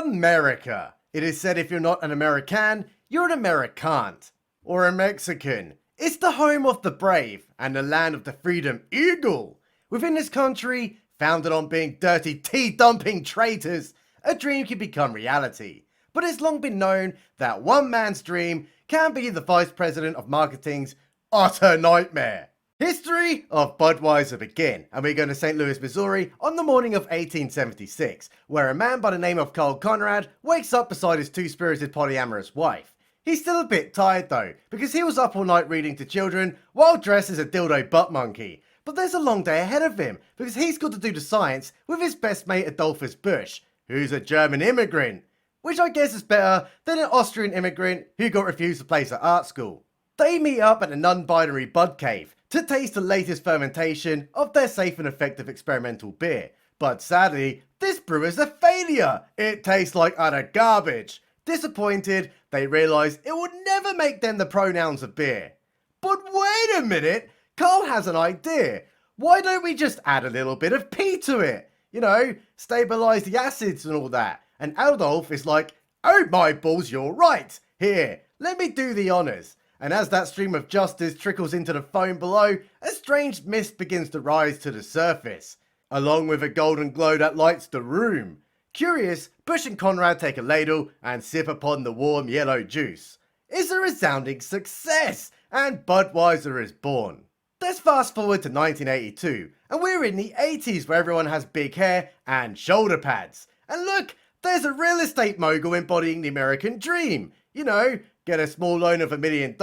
America. It is said if you're not an American, you're an Americant. Or a Mexican. It's the home of the brave and the land of the freedom eagle. Within this country, founded on being dirty tea-dumping traitors, a dream can become reality. But it's long been known that one man's dream can be the vice president of marketing's utter nightmare. History of Budweiser begin, and we're going to St. Louis, Missouri on the morning of 1876, where a man by the name of Carl Conrad wakes up beside his two-spirited polyamorous wife. He's still a bit tired though, because he was up all night reading to children while dressed as a dildo butt monkey. But there's a long day ahead of him, because he's got to do the science with his best mate Adolphus Busch, who's a German immigrant. Which I guess is better than an Austrian immigrant who got refused a place at art school. They meet up at the non-binary Bud Cave to taste the latest fermentation of their safe and effective experimental beer. But sadly, this brew is a failure. It tastes like utter garbage. Disappointed, they realise it would never make them the pronouns of beer. But wait a minute, Carl has an idea. Why don't we just add a little bit of pee to it? You know, stabilise the acids and all that. And Adolf is like, oh my balls, you're right. Here, let me do the honours. And as that stream of justice trickles into the foam below, a strange mist begins to rise to the surface, along with a golden glow that lights the room. Curious, Busch and Conrad take a ladle and sip upon the warm yellow juice. It's a resounding success, and Budweiser is born. Let's fast forward to 1982, and we're in the 80s where everyone has big hair and shoulder pads. And look, there's a real estate mogul embodying the American dream. You know, get a small loan of $1 million,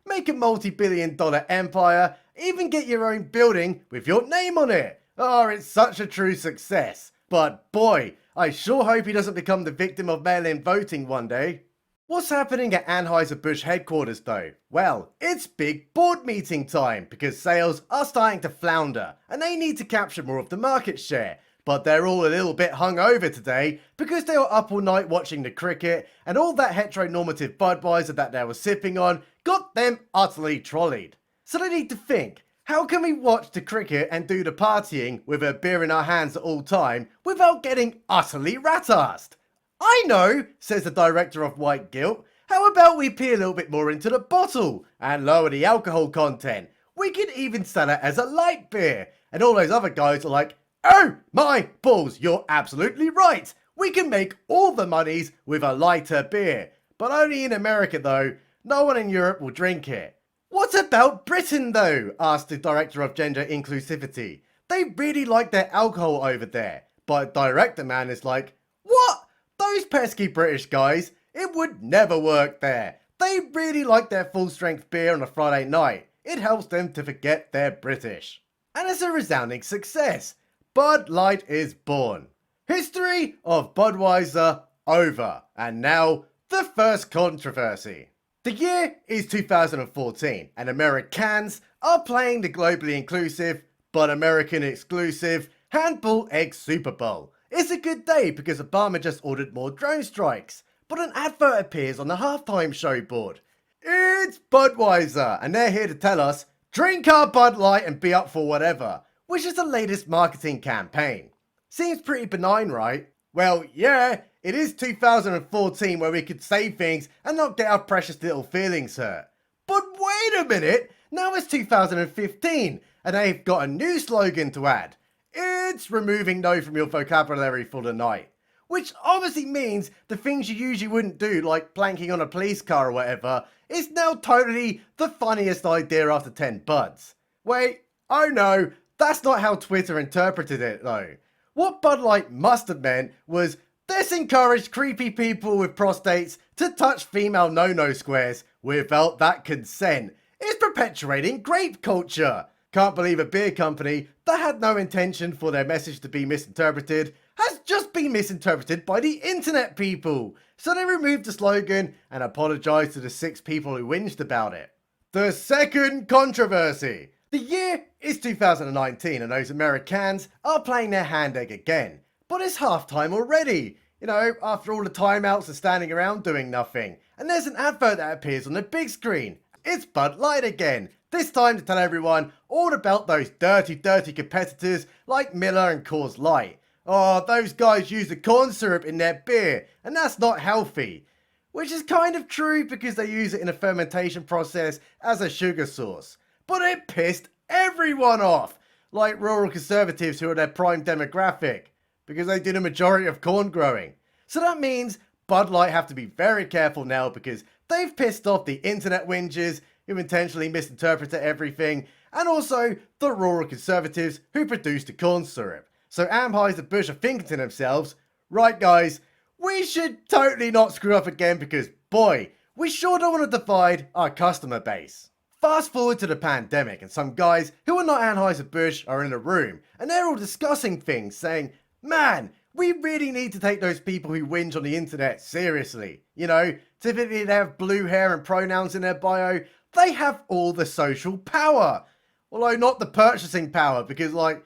make a multi-billion-dollar empire, even get your own building with your name on it. Oh, it's such a true success. But boy, I sure hope he doesn't become the victim of mail-in voting one day. What's happening at Anheuser-Busch headquarters though? Well, it's big board meeting time because sales are starting to flounder and they need to capture more of the market share. But they're all a little bit hungover today because they were up all night watching the cricket and all that heteronormative Budweiser that they were sipping on got them utterly trolleyed. So they need to think, how can we watch the cricket and do the partying with a beer in our hands at all time without getting utterly rat-assed? I know, says the director of White Guilt. How about we pee a little bit more into the bottle and lower the alcohol content? We could even sell it as a light beer. And all those other guys are like, oh my balls, you're absolutely right. We can make all the monies with a lighter beer. But only in America though. No one in Europe will drink it. What about Britain though? Asked the director of gender inclusivity. They really like their alcohol over there. But director man is like, what? Those pesky British guys, it would never work there. They really like their full strength beer on a Friday night. It helps them to forget they're British. And it's a resounding success. Bud Light is born. History of Budweiser over. And now, the first controversy. The year is 2014 and Americans are playing the globally inclusive, but American exclusive, Handball Egg Super Bowl. It's a good day because Obama just ordered more drone strikes, but an advert appears on the halftime show board. It's Budweiser and they're here to tell us, drink our Bud Light and be up for whatever. Which is the latest marketing campaign. Seems pretty benign, right? Well, yeah, it is 2014 where we could say things and not get our precious little feelings hurt. But wait a minute, now it's 2015 and they've got a new slogan to add. It's removing no from your vocabulary for the night. Which obviously means the things you usually wouldn't do, like planking on a police car or whatever, is now totally the funniest idea after 10 buds. Wait, oh no. That's not how Twitter interpreted it though. What Bud Light must have meant was, this encouraged creepy people with prostates to touch female no-no squares without that consent. It's perpetuating grape culture. Can't believe a beer company that had no intention for their message to be misinterpreted has just been misinterpreted by the internet people. So they removed the slogan and apologised to the 6 people who whinged about it. The second controversy. The year is 2019 and those Americans are playing their hand egg again. But it's halftime already. You know, after all the timeouts and standing around doing nothing. And there's an advert that appears on the big screen. It's Bud Light again. This time to tell everyone all about those dirty competitors like Miller and Coors Light. "Oh, those guys use the corn syrup in their beer, and that's not healthy." Which is kind of true because they use it in a fermentation process as a sugar source. But it pissed everyone off, like rural conservatives who are their prime demographic, because they do the majority of corn growing. So that means Bud Light have to be very careful now because they've pissed off the internet whingers who intentionally misinterpreted everything, and also the rural conservatives who produce the corn syrup. So Anheuser-Busch are thinking to themselves, right guys, we should totally not screw up again because boy, we sure don't want to divide our customer base. Fast forward to the pandemic and some guys who are not Anheuser-Busch are in a room and they're all discussing things saying, man, we really need to take those people who whinge on the internet seriously. You know, typically they have blue hair and pronouns in their bio. They have all the social power. Although not the purchasing power because like,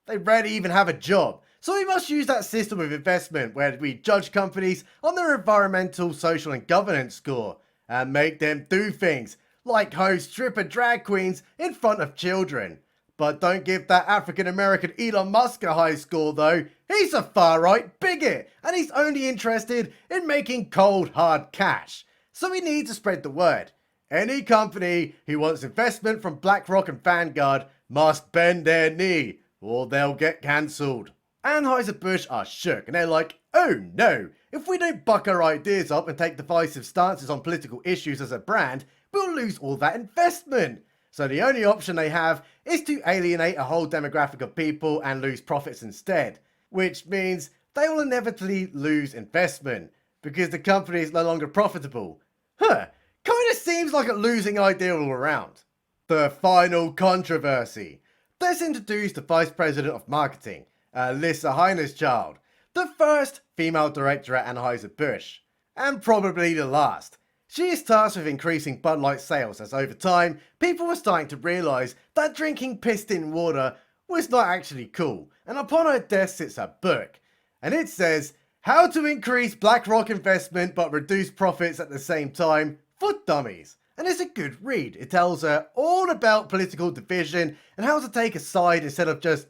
they rarely even have a job. So we must use that system of investment where we judge companies on their environmental, social and governance score and make them do things like host stripper drag queens in front of children. But don't give that African American Elon Musk a high score though. He's a far right bigot and he's only interested in making cold hard cash. So we need to spread the word. Any company who wants investment from BlackRock and Vanguard must bend their knee or they'll get cancelled. Anheuser-Busch are shook and they're like, oh no, if we don't buck our ideas up and take divisive stances on political issues as a brand, we'll lose all that investment. So the only option they have is to alienate a whole demographic of people and lose profits instead, which means they will inevitably lose investment because the company is no longer profitable. Kinda seems like a losing idea all around. The final controversy. Let's introduce the Vice President of Marketing, Alyssa Heinerscheid, the first female director at Anheuser-Busch, and probably the last. She is tasked with increasing Bud Light sales as over time, people were starting to realise that drinking pissed in water was not actually cool, and upon her desk sits a book, and it says, How to Increase BlackRock Investment but Reduce Profits at the Same Time for Dummies. And it's a good read. It tells her all about political division and how to take a side instead of just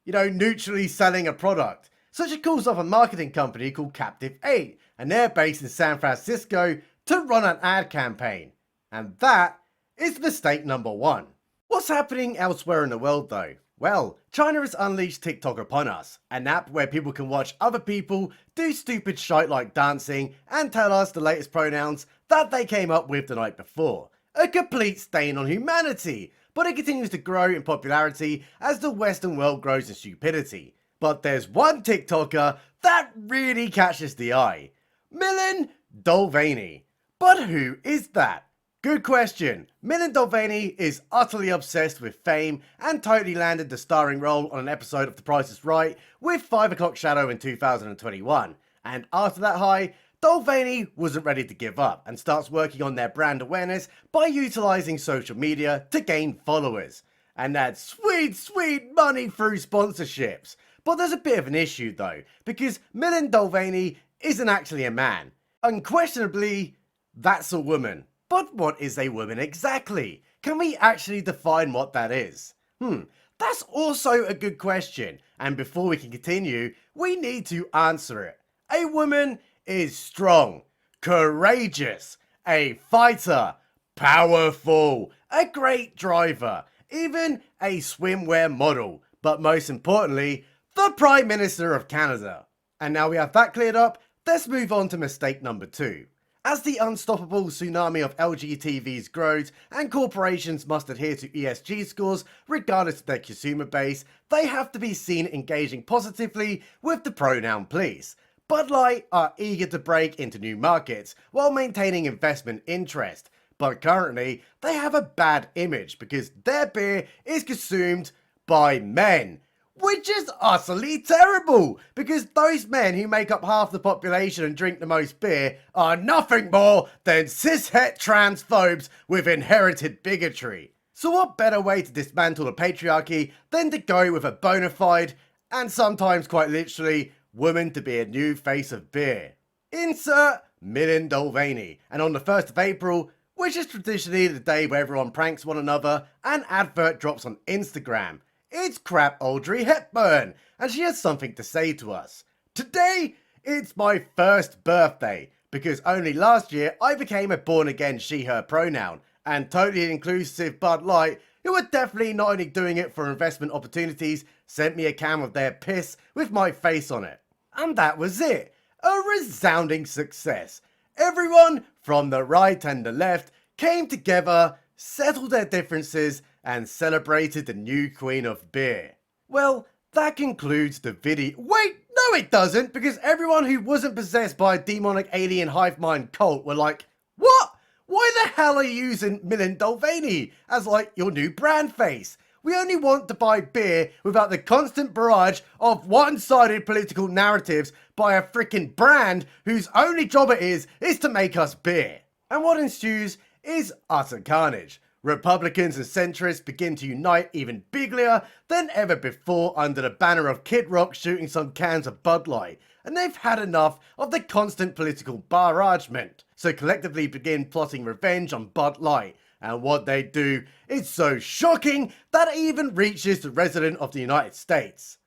neutrally selling a product. So she calls up a marketing company called Captive 8, and they're based in San Francisco to run an ad campaign. And that is mistake number one. What's happening elsewhere in the world though? Well, China has unleashed TikTok upon us, an app where people can watch other people do stupid shite like dancing and tell us the latest pronouns that they came up with the night before. A complete stain on humanity, but it continues to grow in popularity as the Western world grows in stupidity. But there's one TikToker that really catches the eye. Millen Dolvaney. But who is that? Good question. Millen Dolvaney is utterly obsessed with fame and totally landed the starring role on an episode of The Price is Right with 5 O'Clock Shadow in 2021. And after that high, Dolvaney wasn't ready to give up and starts working on their brand awareness by utilising social media to gain followers. And that's sweet money through sponsorships. But there's a bit of an issue though, because Millen Dolvaney isn't actually a man. Unquestionably, that's a woman. But what is a woman exactly? Can we actually define what that is? That's also a good question. And before we can continue, we need to answer it. A woman is strong, courageous, a fighter, powerful, a great driver, even a swimwear model, but most importantly, the Prime Minister of Canada. And now we have that cleared up, let's move on to mistake number 2. As the unstoppable tsunami of LGTVs grows and corporations must adhere to ESG scores regardless of their consumer base, they have to be seen engaging positively with the pronoun please. Bud Light are eager to break into new markets while maintaining investment interest, but currently they have a bad image because their beer is consumed by men. Which is utterly terrible, because those men who make up half the population and drink the most beer are nothing more than cishet transphobes with inherited bigotry. So what better way to dismantle the patriarchy than to go with a bona fide, and sometimes quite literally, woman to be a new face of beer. Insert Millen Dolvaney, and on the 1st of April, which is traditionally the day where everyone pranks one another, an advert drops on Instagram. It's crap Audrey Hepburn, and she has something to say to us. Today, it's my first birthday, because only last year I became a born-again she-her pronoun, and totally inclusive Bud Light, who are definitely not only doing it for investment opportunities, sent me a can of their piss with my face on it. And that was it. A resounding success. Everyone from the right and the left came together, settled their differences, and celebrated the new queen of beer. Well, that concludes the video. Wait, no it doesn't, because everyone who wasn't possessed by a demonic alien hive mind cult were like, what? Why the hell are you using Millen Dolvani as like your new brand face? We only want to buy beer without the constant barrage of one-sided political narratives by a freaking brand whose only job it is to make us beer. And what ensues is utter carnage. Republicans and centrists begin to unite even bigger than ever before under the banner of Kid Rock shooting some cans of Bud Light, and they've had enough of the constant political barragement, so collectively begin plotting revenge on Bud Light, and what they do is so shocking that it even reaches the President of the United States.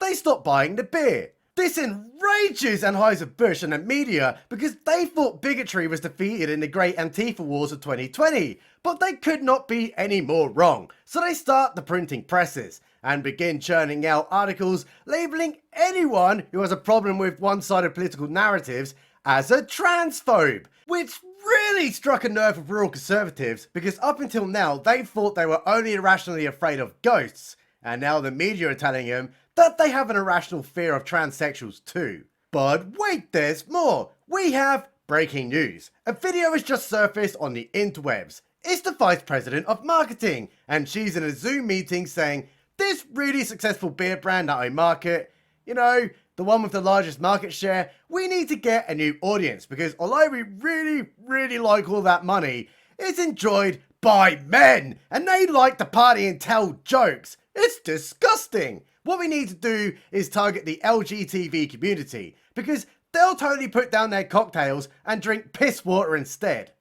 They stop buying the beer. This enrages Anheuser-Busch and the media because they thought bigotry was defeated in the Great Antifa Wars of 2020, but they could not be any more wrong. So they start the printing presses and begin churning out articles labeling anyone who has a problem with one-sided political narratives as a transphobe, which really struck a nerve of rural conservatives because up until now they thought they were only irrationally afraid of ghosts, and now the media are telling them that they have an irrational fear of transsexuals too. But wait, there's more. We have breaking news. A video has just surfaced on the interwebs. It's the Vice President of Marketing, and she's in a Zoom meeting saying, this really successful beer brand that I market, you know, the one with the largest market share, we need to get a new audience because although we really like all that money, it's enjoyed by men and they like to party and tell jokes. It's disgusting. What we need to do is target the LGTB community because they'll totally put down their cocktails and drink piss water instead.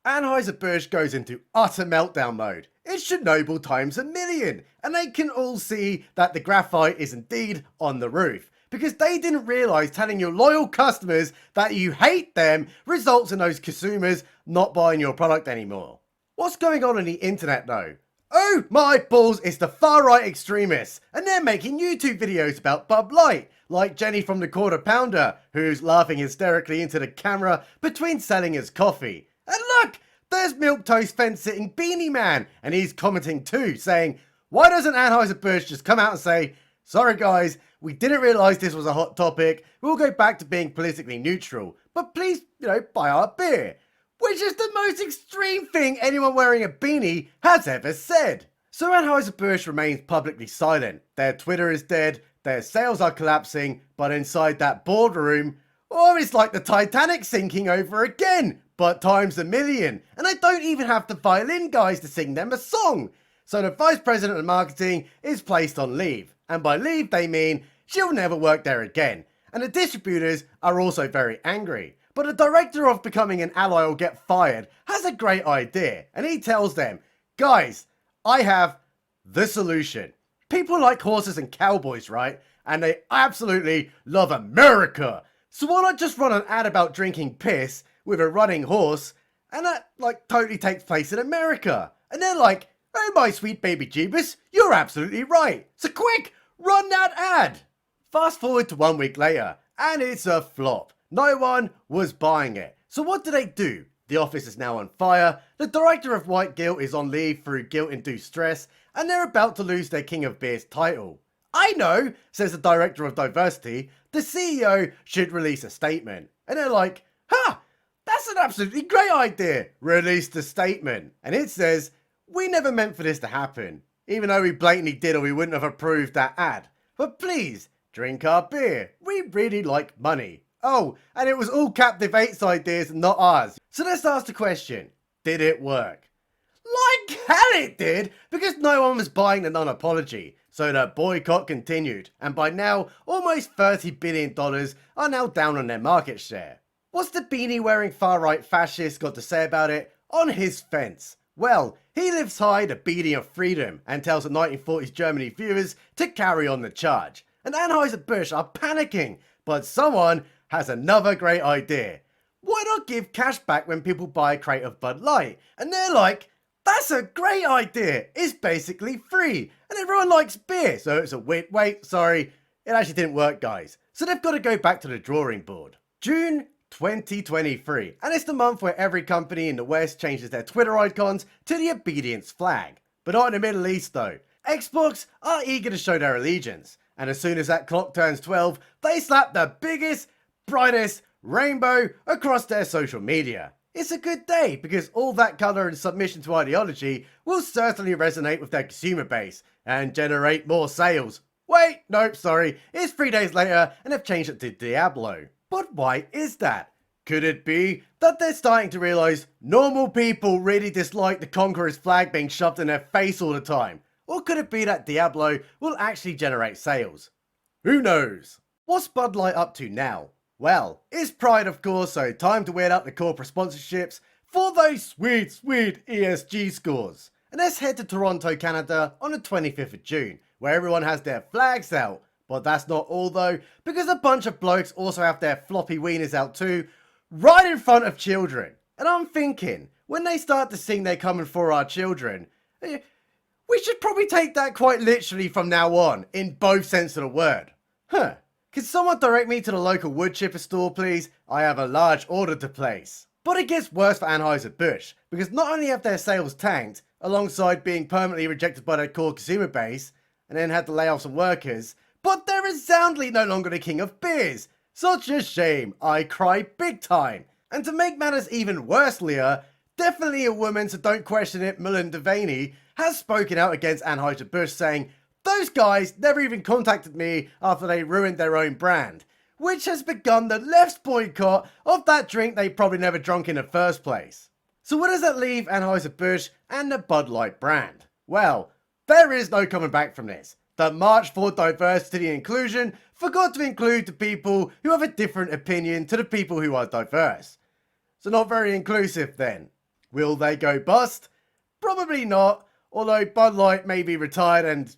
Anheuser-Busch goes into utter meltdown mode. It's Chernobyl times a million, and they can all see that the graphite is indeed on the roof because they didn't realise telling your loyal customers that you hate them results in those consumers not buying your product anymore. What's going on the internet though? Oh my balls, it's the far right extremists, and they're making YouTube videos about Bud Light, like Jenny from the Quarter Pounder, who's laughing hysterically into the camera between selling his coffee. And look, there's Milk Toast Fence sitting Beanie Man, and he's commenting too, saying, why doesn't Anheuser-Busch just come out and say, sorry guys, we didn't realise this was a hot topic, we'll go back to being politically neutral, but please, buy our beer. Which is the most extreme thing anyone wearing a beanie has ever said. So Anheuser-Busch remains publicly silent. Their Twitter is dead, their sales are collapsing, but inside that boardroom, it's like the Titanic sinking over again, but times a million. And they don't even have the violin guys to sing them a song. So the Vice President of Marketing is placed on leave. And by leave they mean she'll never work there again. And the distributors are also very angry. But the director of becoming an ally or get fired has a great idea, and he tells them, guys, I have the solution. People like horses and cowboys, right? And they absolutely love America. So why not just run an ad about drinking piss with a running horse, and that totally takes place in America? And they're like, oh my sweet baby Jeebus, you're absolutely right. So quick, run that ad. Fast forward to 1 week later, and it's a flop. No one was buying it. So what do they do? The office is now on fire, the director of White Guilt is on leave through guilt-induced stress, and they're about to lose their King of Beer's title. I know, says the director of diversity, the CEO should release a statement. And they're like, that's an absolutely great idea. Release the statement. And it says, we never meant for this to happen. Even though we blatantly did or we wouldn't have approved that ad. But please, drink our beer. We really like money. Oh, and it was all Captive 8's ideas and not ours. So let's ask the question, did it work? Like hell it did, because no one was buying the non-apology. So the boycott continued, and by now, almost $30 billion are now down on their market share. What's the beanie-wearing far-right fascist got to say about it? On his fence. Well, he lifts high the beating of freedom and tells the 1940s Germany viewers to carry on the charge. And Anheuser-Busch are panicking, but someone has another great idea. Why not give cash back when people buy a crate of Bud Light? And they're like, that's a great idea. It's basically free. And everyone likes beer. So it's a wait, sorry. It actually didn't work, guys. So they've got to go back to the drawing board. June 2023. And it's the month where every company in the West changes their Twitter icons to the obedience flag. But not in the Middle East though. Xbox are eager to show their allegiance. And as soon as that clock turns 12, they slap the biggest, brightest rainbow across their social media. It's a good day because all that colour and submission to ideology will certainly resonate with their consumer base and generate more sales. Wait, nope, sorry, it's 3 days later and they've changed it to Diablo. But why is that? Could it be that they're starting to realise normal people really dislike the Conqueror's flag being shoved in their face all the time? Or could it be that Diablo will actually generate sales? Who knows? What's Bud Light up to now? Well, it's Pride of course, so time to weird out the corporate sponsorships for those sweet ESG scores. And let's head to Toronto, Canada on the 25th of June, where everyone has their flags out. But that's not all though, because a bunch of blokes also have their floppy wieners out too, right in front of children. And I'm thinking, when they start to sing They're Coming for Our Children, we should probably take that quite literally from now on, in both sense of the word. Can someone direct me to the local wood chipper store please? I have a large order to place. But it gets worse for Anheuser-Busch, because not only have their sales tanked, alongside being permanently rejected by their core consumer base, and then had to lay off some workers, but they're resoundingly no longer the king of beers. Such a shame, I cry big time. And to make matters even worse, Leah, definitely a woman, so don't question it, Melinda Devaney, has spoken out against Anheuser-Busch saying, those guys never even contacted me after they ruined their own brand, which has begun the left's boycott of that drink they probably never drunk in the first place. So where does that leave Anheuser-Busch and the Bud Light brand? Well, there is no coming back from this. The March for Diversity and Inclusion forgot to include the people who have a different opinion to the people who are diverse. So not very inclusive then. Will they go bust? Probably not. Although Bud Light may be retired and,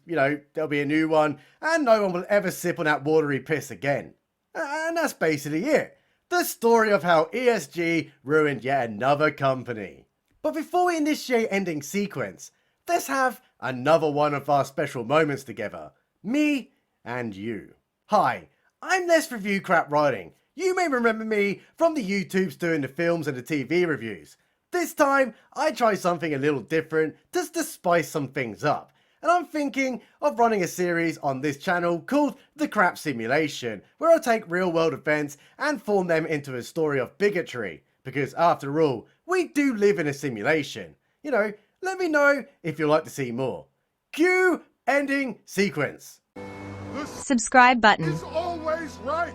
there'll be a new one and no one will ever sip on that watery piss again. And that's basically it. The story of how ESG ruined yet another company. But before we initiate ending sequence, let's have another one of our special moments together. Me and you. Hi, I'm Less Review Crap Writing. You may remember me from the YouTubes doing the films and the TV reviews. This time, I try something a little different just to spice some things up. And I'm thinking of running a series on this channel called The Crap Simulation, where I'll take real world events and form them into a story of bigotry. Because after all, we do live in a simulation. Let me know if you'd like to see more. Cue ending sequence. Subscribe button. Is always right.